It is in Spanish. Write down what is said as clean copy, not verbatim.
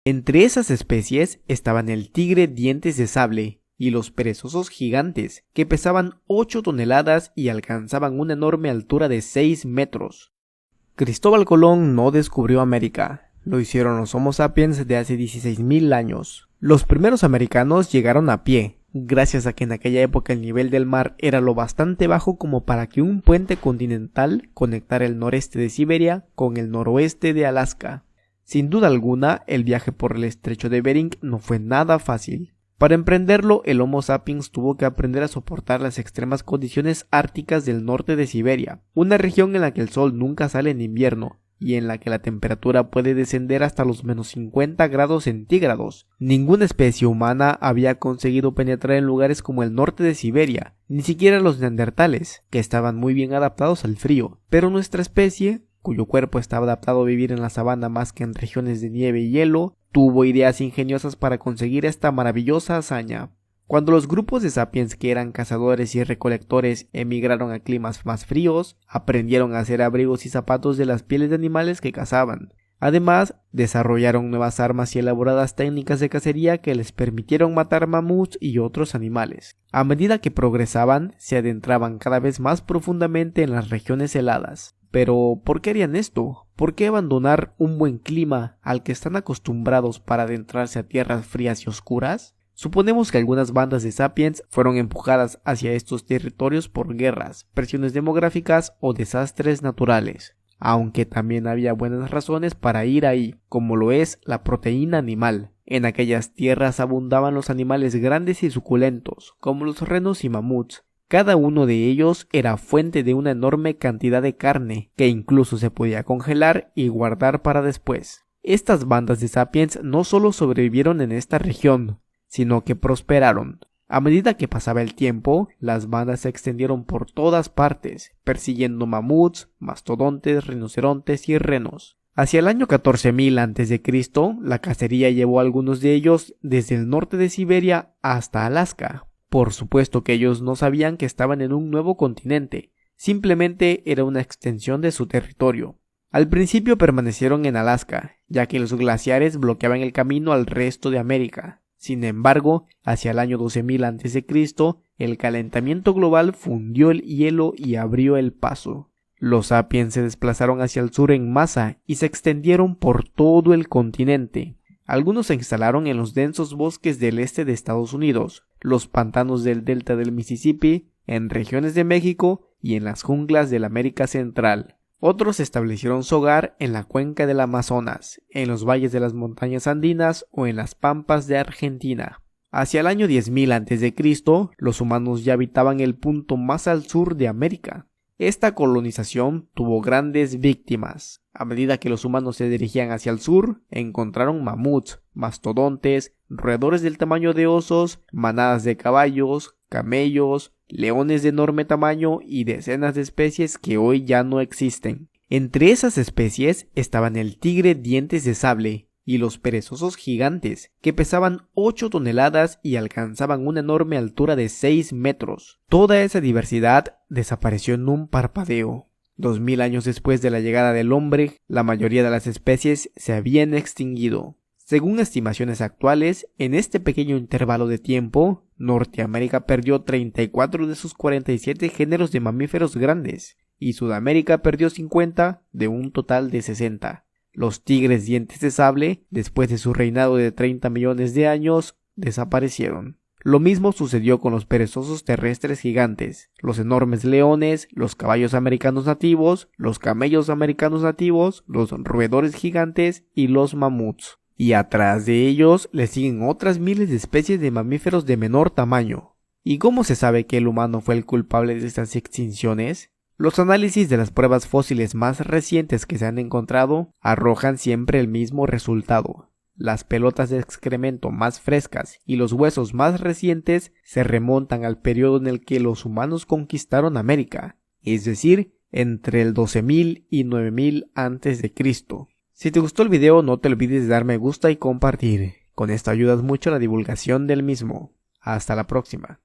Entre esas especies estaban el tigre dientes de sable y los perezosos gigantes, que pesaban 8 toneladas y alcanzaban una enorme altura de 6 metros. Cristóbal Colón no descubrió América, lo hicieron los Homo sapiens de hace 16.000 años. Los primeros americanos llegaron a pie, gracias a que en aquella época el nivel del mar era lo bastante bajo como para que un puente continental conectara el noreste de Siberia con el noroeste de Alaska. Sin duda alguna, el viaje por el estrecho de Bering no fue nada fácil. Para emprenderlo, el Homo sapiens tuvo que aprender a soportar las extremas condiciones árticas del norte de Siberia, una región en la que el sol nunca sale en invierno y en la que la temperatura puede descender hasta los menos 50 grados centígrados. Ninguna especie humana había conseguido penetrar en lugares como el norte de Siberia, ni siquiera los neandertales, que estaban muy bien adaptados al frío, pero nuestra especie, cuyo cuerpo estaba adaptado a vivir en la sabana más que en regiones de nieve y hielo, tuvo ideas ingeniosas para conseguir esta maravillosa hazaña. Cuando los grupos de sapiens que eran cazadores y recolectores emigraron a climas más fríos, aprendieron a hacer abrigos y zapatos de las pieles de animales que cazaban. Además, desarrollaron nuevas armas y elaboradas técnicas de cacería que les permitieron matar mamuts y otros animales. A medida que progresaban, se adentraban cada vez más profundamente en las regiones heladas. Pero, ¿por qué harían esto? ¿Por qué abandonar un buen clima al que están acostumbrados para adentrarse a tierras frías y oscuras? Suponemos que algunas bandas de sapiens fueron empujadas hacia estos territorios por guerras, presiones demográficas o desastres naturales, aunque también había buenas razones para ir ahí, como lo es la proteína animal. En aquellas tierras abundaban los animales grandes y suculentos, como los renos y mamuts. Cada uno de ellos era fuente de una enorme cantidad de carne, que incluso se podía congelar y guardar para después. Estas bandas de sapiens no solo sobrevivieron en esta región, sino que prosperaron. A medida que pasaba el tiempo, las bandas se extendieron por todas partes, persiguiendo mamuts, mastodontes, rinocerontes y renos. Hacia el año 14.000 a.C., la cacería llevó a algunos de ellos desde el norte de Siberia hasta Alaska. Por supuesto que ellos no sabían que estaban en un nuevo continente, simplemente era una extensión de su territorio. Al principio permanecieron en Alaska, ya que los glaciares bloqueaban el camino al resto de América. Sin embargo, hacia el año 12.000 a.C., el calentamiento global fundió el hielo y abrió el paso. Los sapiens se desplazaron hacia el sur en masa y se extendieron por todo el continente. Algunos se instalaron en los densos bosques del este de Estados Unidos, los pantanos del delta del Mississippi, en regiones de México y en las junglas de la América Central. Otros establecieron su hogar en la cuenca del Amazonas, en los valles de las montañas andinas o en las pampas de Argentina. Hacia el año 10.000 a.C., los humanos ya habitaban el punto más al sur de América. Esta colonización tuvo grandes víctimas. A medida que los humanos se dirigían hacia el sur, encontraron mamuts, mastodontes, roedores del tamaño de osos, manadas de caballos, camellos, leones de enorme tamaño y decenas de especies que hoy ya no existen. Entre esas especies estaban el tigre dientes de sable y los perezosos gigantes, que pesaban 8 toneladas y alcanzaban una enorme altura de 6 metros. Toda esa diversidad desapareció en un parpadeo. 2000 años después de la llegada del hombre, la mayoría de las especies se habían extinguido. Según estimaciones actuales, en este pequeño intervalo de tiempo, Norteamérica perdió 34 de sus 47 géneros de mamíferos grandes, y Sudamérica perdió 50 de un total de 60. Los tigres dientes de sable, después de su reinado de 30 millones de años, desaparecieron. Lo mismo sucedió con los perezosos terrestres gigantes, los enormes leones, los caballos americanos nativos, los camellos americanos nativos, los roedores gigantes y los mamuts. Y atrás de ellos le siguen otras miles de especies de mamíferos de menor tamaño. ¿Y cómo se sabe que el humano fue el culpable de estas extinciones? Los análisis de las pruebas fósiles más recientes que se han encontrado arrojan siempre el mismo resultado. Las pelotas de excremento más frescas y los huesos más recientes se remontan al periodo en el que los humanos conquistaron América, es decir, entre el 12.000 y 9.000 a.C. Si te gustó el video, no te olvides de dar me gusta y compartir. Con esto ayudas mucho a la divulgación del mismo. Hasta la próxima.